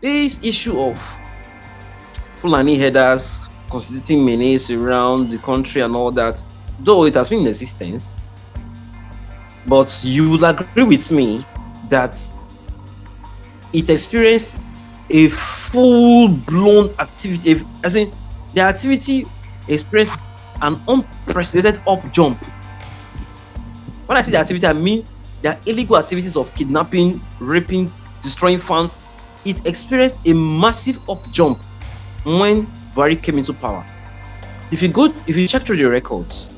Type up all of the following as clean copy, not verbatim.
This issue of Fulani headers constituting menace around the country and all that, though it has been in existence, but you will agree with me that it experienced a full-blown activity. As in, the activity experienced an unprecedented up jump. When I say the activity, I mean the illegal activities of kidnapping, raping, destroying farms. It experienced a massive up jump when Buhari came into power. If you check through the records,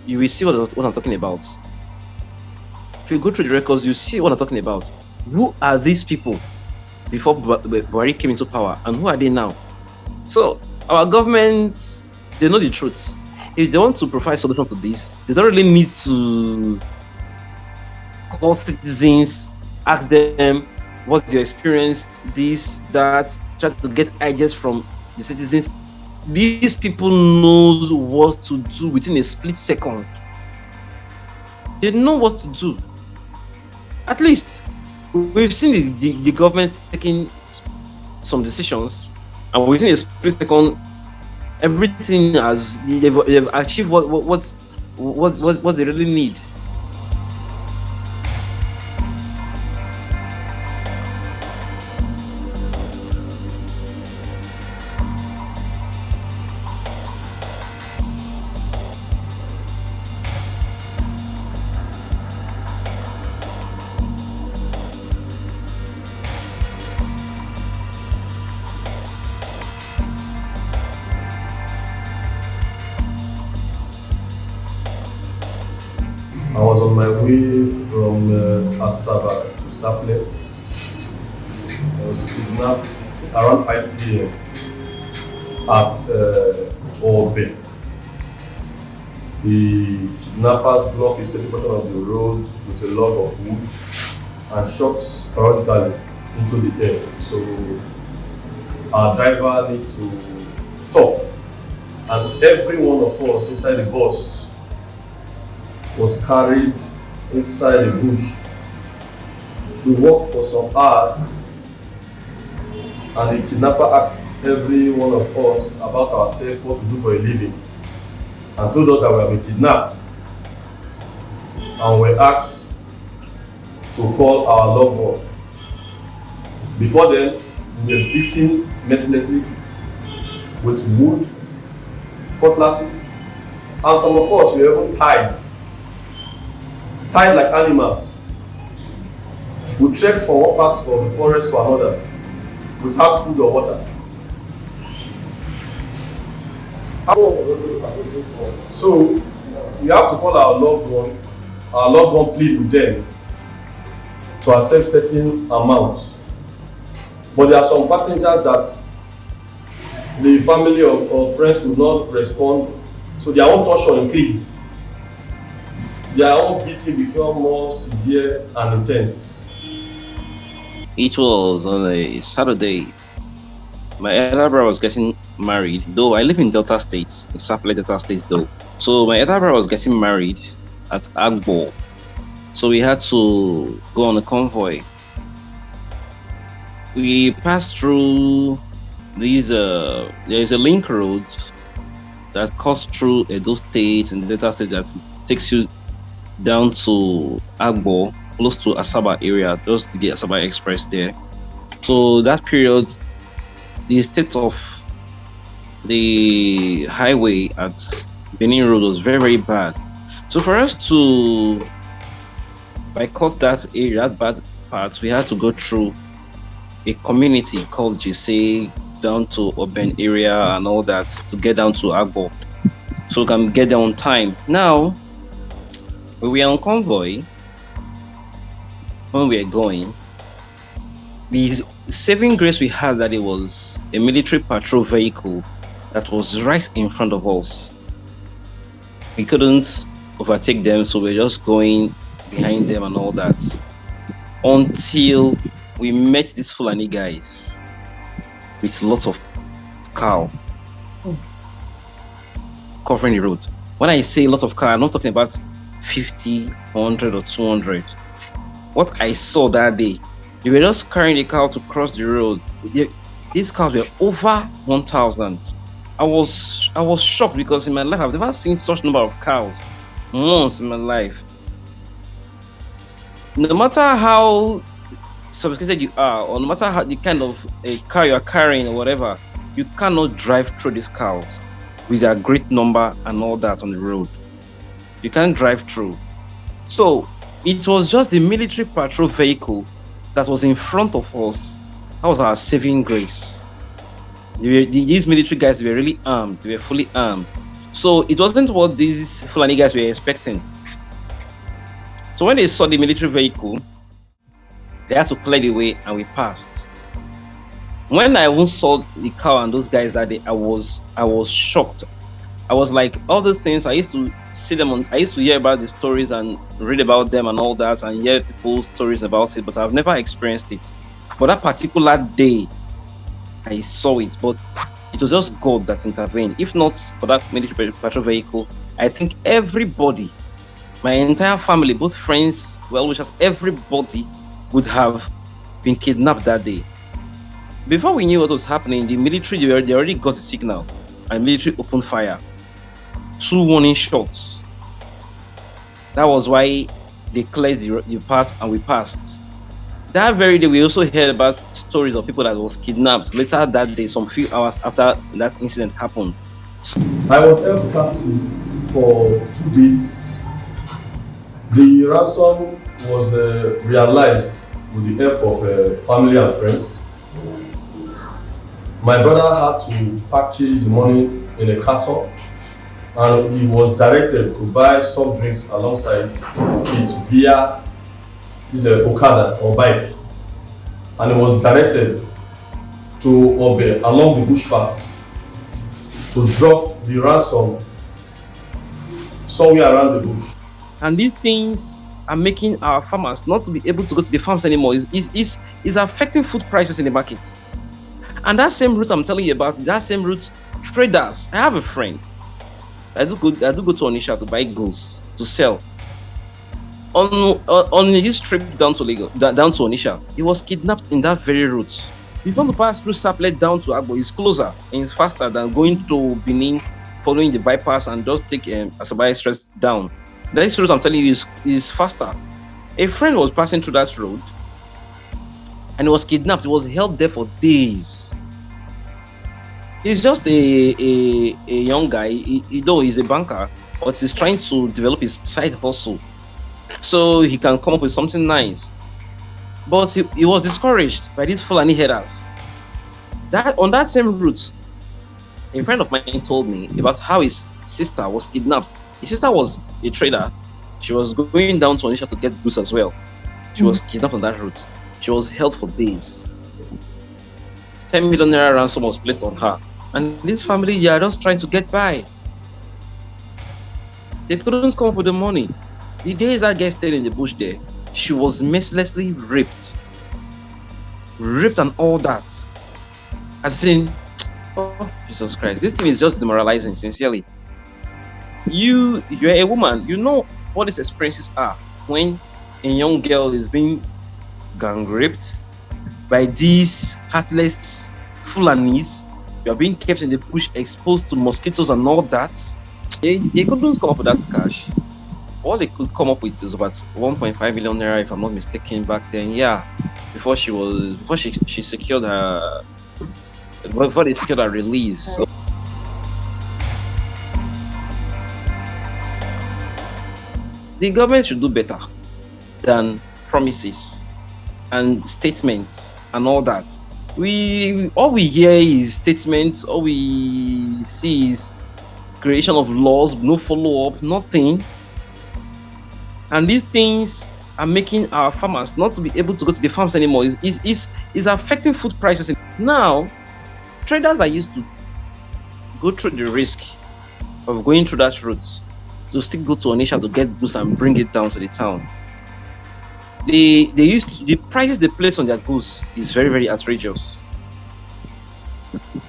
you will see what I'm talking about. If you go through the records, you see what I'm talking about. Who are these people before Buhari came into power, and who are they now? So our government, they know the truth. If they want to provide solution to this, they don't really need to call citizens, ask them what's your experience, this, that, try to get ideas from the citizens. These people knows what to do within a split second. They know what to do. At least we've seen the government taking some decisions, and within a split second, everything has they've achieved what they really need. I was on my way from Asaba to Saple. I was kidnapped around 5 p.m. at Obe. The kidnappers blocked a certain portion of the road with a log of wood and shot sporadically into the air. So our driver need to stop, and every one of us inside the bus was carried inside the bush. We walked for some hours, and the kidnapper asked every one of us about ourselves, what to do for a living, and told us that we have been kidnapped. And we asked to call our loved one. Before then, we were beaten mercilessly with wood, cutlasses, and some of us were even tied like animals. We trekked from one part of the forest to another without food or water. So we have to call our loved one. Our loved one plead with them to accept certain amount. But there are some passengers that the family or friends could not respond, so their own torture increased. Their own beating became more severe and intense. It was on a Saturday. My elder brother was getting married, though I live in Delta State, in Sapele Delta State though. So my elder brother was getting married at Agbo. So we had to go on a convoy. We passed through these there is a link road that cuts through Edo State and Delta State that takes you down to Agbo, close to Asaba area, just the Asaba Express there. So that period, the state of the highway at Benin Road was very, very bad. So for us to boycott that area, that bad part, we had to go through a community called Jise, down to urban area and all that to get down to Agbo, so we can get there on time. Now, when we are on convoy, when we are going, the saving grace we had that it was a military patrol vehicle that was right in front of us. We couldn't overtake them, so we're just going behind them and all that until we met these Fulani guys with lots of cow covering the road. When I say lots of cow, I'm not talking about 50, 100 or 200. What I saw that day They were just carrying the cow to cross the road. These cows were over 1,000. I was shocked because in my life I've never seen such number of cows once in my life. No matter how sophisticated you are, or no matter how the kind of a car you are carrying or whatever, you cannot drive through these cows with a great number and all that on the road. You can't drive through. So it was just the military patrol vehicle that was in front of us. That was our saving grace. These military guys were really armed. They were fully armed. So it wasn't what these Fulani guys were expecting. So when they saw the military vehicle, they had to clear the way and we passed. When I even saw the cow and those guys that day, I was shocked. I was like, all those things I used to see them on. I used to hear about the stories and read about them and all that, and hear people's stories about it, but I've never experienced it. For that particular day, I saw it, but it was just God that intervened. If not for that military patrol vehicle, I think everybody, my entire family, both friends, well-wishers, everybody would have been kidnapped that day. Before we knew what was happening, the military, they already got the signal, and military opened fire. 2 warning shots. That was why they cleared the path and we passed. That very day, we also heard about stories of people that was kidnapped. Later that day, some few hours after that incident happened. I was held captive for 2 days. The ransom was realized with the help of family and friends. My brother had to package the money in a carton, and he was directed to buy soft drinks alongside it via his Okada or bike, and he was directed to Obe along the bush paths to drop the ransom somewhere around the bush. And these things are making our farmers not to be able to go to the farms anymore. It's affecting food prices in the market. And that same route I'm telling you about, that same route, traders. I have a friend. I do go to Onitsha to buy goods to sell. On his trip down to Lagos, down to Onitsha, he was kidnapped in that very route. If you want to pass through Saplet down to Agbo, it's closer and it's faster than going to Benin, following the bypass and just take Asaba Express down. This route I'm telling you is faster. A friend was passing through that road and he was kidnapped. He was held there for days. He's just a young guy. Though he's a banker, but he's trying to develop his side hustle so he can come up with something nice. But he was discouraged by these Fulani headers. That on that same route, a friend of mine told me about how his sister was kidnapped. His sister was a trader. She was going down to Onitsha to get goods as well. She was kidnapped on that route. She was held for days. 10 million naira ransom was placed on her. And this family, they are just trying to get by. They couldn't come up with the money. The days that girl stayed in the bush there, she was mercilessly raped. Raped and all that. As in, oh, Jesus Christ. This thing is just demoralizing, sincerely. You're a woman. You know what these experiences are when a young girl is being gang raped by these heartless Fulanis. You are being kept in the bush, exposed to mosquitoes and all that. They couldn't come up with that cash. All they could come up with is about 1.5 million naira, if I'm not mistaken, back then. Yeah, before she secured her, before they secured her release. So, the government should do better than promises and statements and all that. All we hear is statements. All we see is creation of laws, no follow-up, nothing. And these things are making our farmers not to be able to go to the farms anymore. It's affecting food prices. Now, traders are used to go through the risk of going through that route to still go to Onitsha to get goods and bring it down to the town. The prices they place on their goods is very, very outrageous.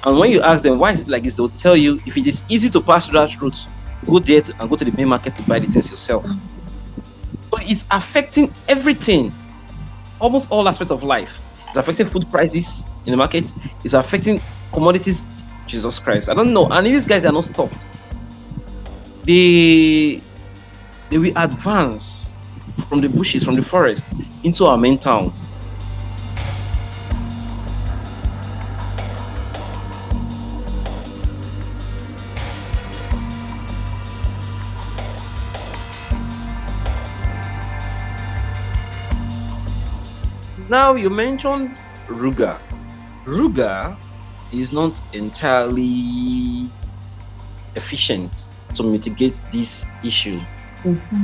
And when you ask them why is it like this, they'll tell you if it is easy to pass through that route, go there and go to the main market to buy the things yourself. But it's affecting everything. almost all aspects of life. It's affecting food prices in the market. It's affecting commodities. Jesus Christ, I don't know. And these guys are not stopped. They they will advance from the bushes, from the forest, into our main towns. Now you mentioned Ruga. Ruga is not entirely efficient to mitigate this issue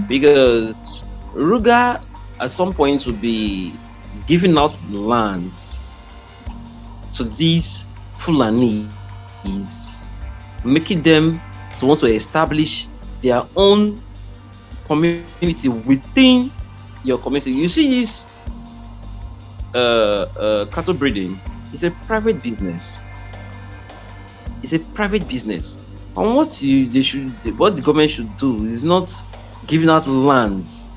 because Ruga at some point will be giving out lands to these Fulani, making them to want to establish their own community within your community. You see this cattle breeding is a private business. It's a private business. And what the government should do is not giving out lands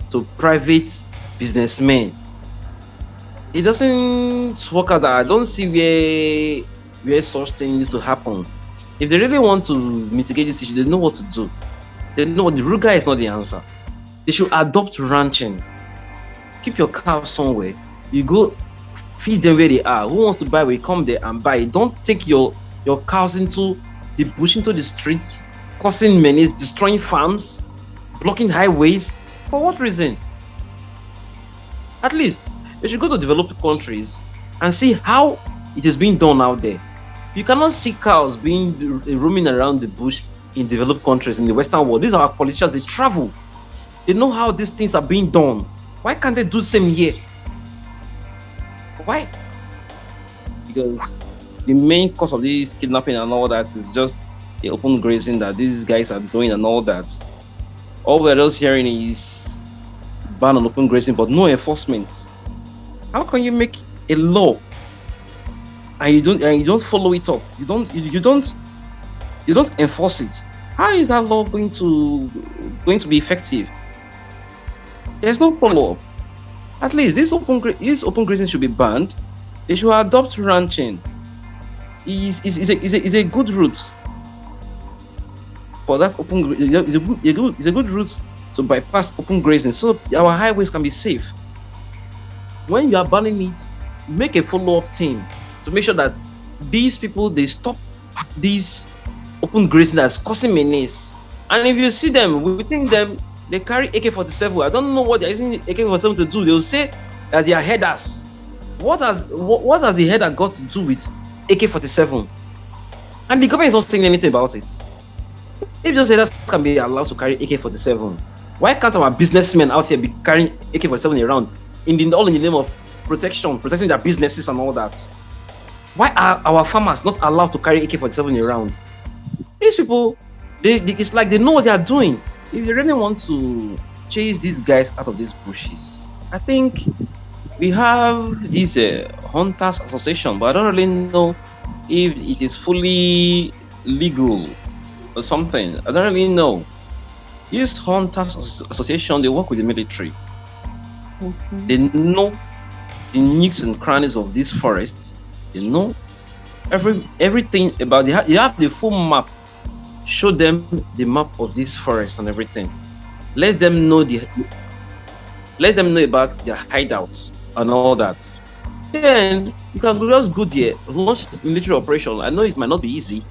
to private businessmen. It doesn't work out. I don't see where such things need to happen. If they really want to mitigate this issue, they know what to do. They know the Ruga is not the answer. They should adopt ranching. Keep your cows somewhere. You go feed them where they are. Who wants to buy will come there and buy. Don't take your cows into the bush, into the streets, causing menace, destroying farms, blocking highways. For what reason? At least you should go to developed countries and see how it is being done out there. You cannot see cows being roaming around the bush in developed countries in the Western world. These are our politicians. They travel. They know how these things are being done. Why can't they do the same here? Why? Because the main cause of this kidnapping and all that is just the open grazing that these guys are doing and all that. All we're just hearing is ban on open grazing, but no enforcement. How can you make a law and you don't follow it up? You don't enforce it. How is that law going to be effective? There's no follow up. At least this open grazing should be banned. They should adopt ranching. Is a good route for that open. It's a good route to bypass open grazing, so our highways can be safe. When you are banning it, make a follow-up team to make sure that these people they stop this open grazing that's causing menace. And if you see them, within them, they carry AK-47. I don't know what they're using AK-47 to do. They'll say that they are headers. What has the header got to do with AK-47? And the government is not saying anything about it. If those headers can be allowed to carry AK-47, why can't our businessmen out here be carrying AK-47 around all in the name of protecting their businesses and all that? Why are our farmers not allowed to carry AK-47 around? These people, it's like they know what they are doing. If you really want to chase these guys out of these bushes, I think we have this Hunters Association, but I don't really know if it is fully legal or something. I don't really know. This Hunters Association, they work with the military. They know the nooks and crannies of these forests. They know everything about it. You have the full map. Show them the map of this forest and everything. Let them know about their hideouts and all that. Then you can just go there, launch military operation. I know it might not be easy.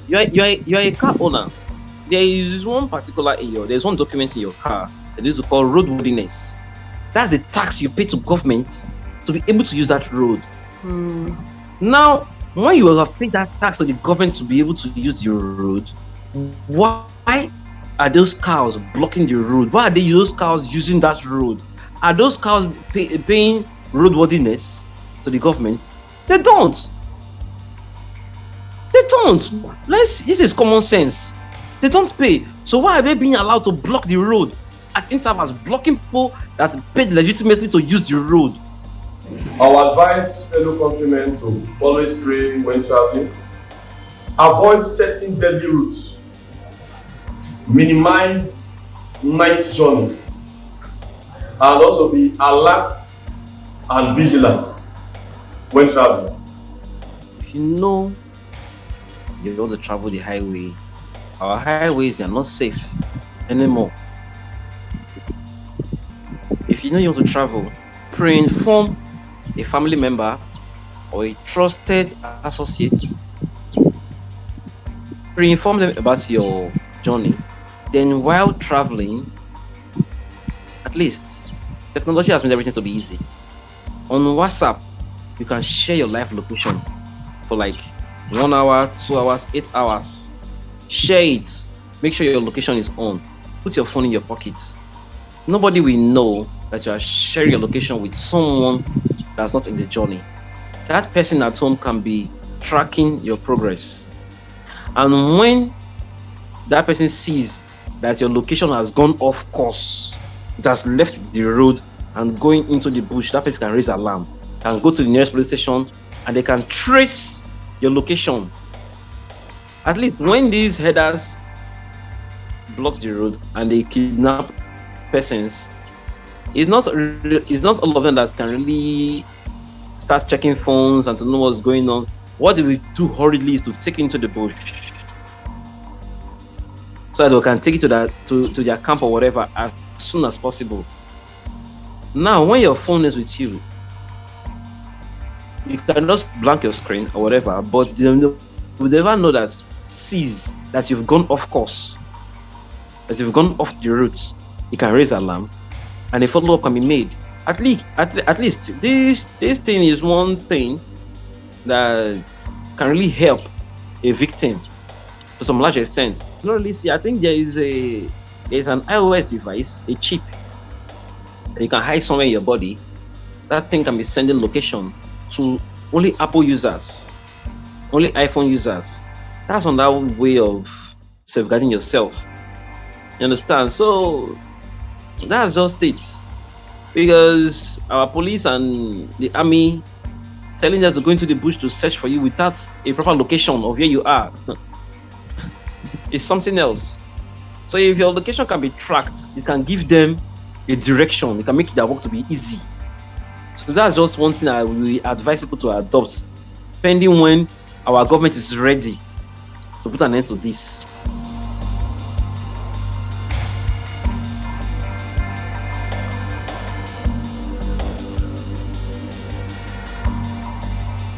You are a car owner. There is one particular area. There's one document in your car that is called roadworthiness. That's the tax you pay to government to be able to use that road. Now, when you have paid that tax to the government to be able to use your road, why are those cows blocking the road? Why are those cows using that road? Are those cows paying roadworthiness to the government? They don't. This is common sense. They don't pay. So why are they being allowed to block the road at intervals, blocking people that paid legitimately to use the road? Our advice, fellow countrymen, to always pray when traveling. Avoid setting deadly routes. minimize night journey, and also be alert and vigilant when traveling. If you know you want to travel the highway, our highways are not safe anymore. If you know you want to travel, pre-inform a family member or a trusted associate. Pre-inform them about your journey. Then while traveling, at least technology has made everything to be easy. On WhatsApp, you can share your live location for like 1 hour, 2 hours, 8 hours. Share it. Make sure your location is on. Put your phone in your pocket. Nobody will know that you are sharing your location with someone that's not in the journey. That person at home can be tracking your progress. And when that person sees that your location has gone off course, it has left the road and going into the bush, that person can raise alarm, can go to the nearest police station, and they can trace your location. At least when these headers block the road and they kidnap persons, it's not all of them that can really start checking phones and to know what's going on. What they will do hurriedly is to take into the bush, so that they can take it to their camp or whatever as soon as possible. Now, when your phone is with you, you can just blank your screen or whatever, but they will never know that sees that you've gone off course, that you've gone off the route. You can raise alarm, and a follow-up can be made. At least this thing is one thing that can really help a victim to some large extent. Not really see. I think there's an iOS device, a chip that you can hide somewhere in your body. That thing can be sending location to only Apple users, only iPhone users. That's another way of safeguarding yourself. You understand? So that's just it. Because our police and the army telling them to go into the bush to search for you without a proper location of where you are is something else. So if your location can be tracked, it can give them a direction. It can make their work to be easy. So that's just one thing I will advise people to adopt, pending when our government is ready to put an end to this.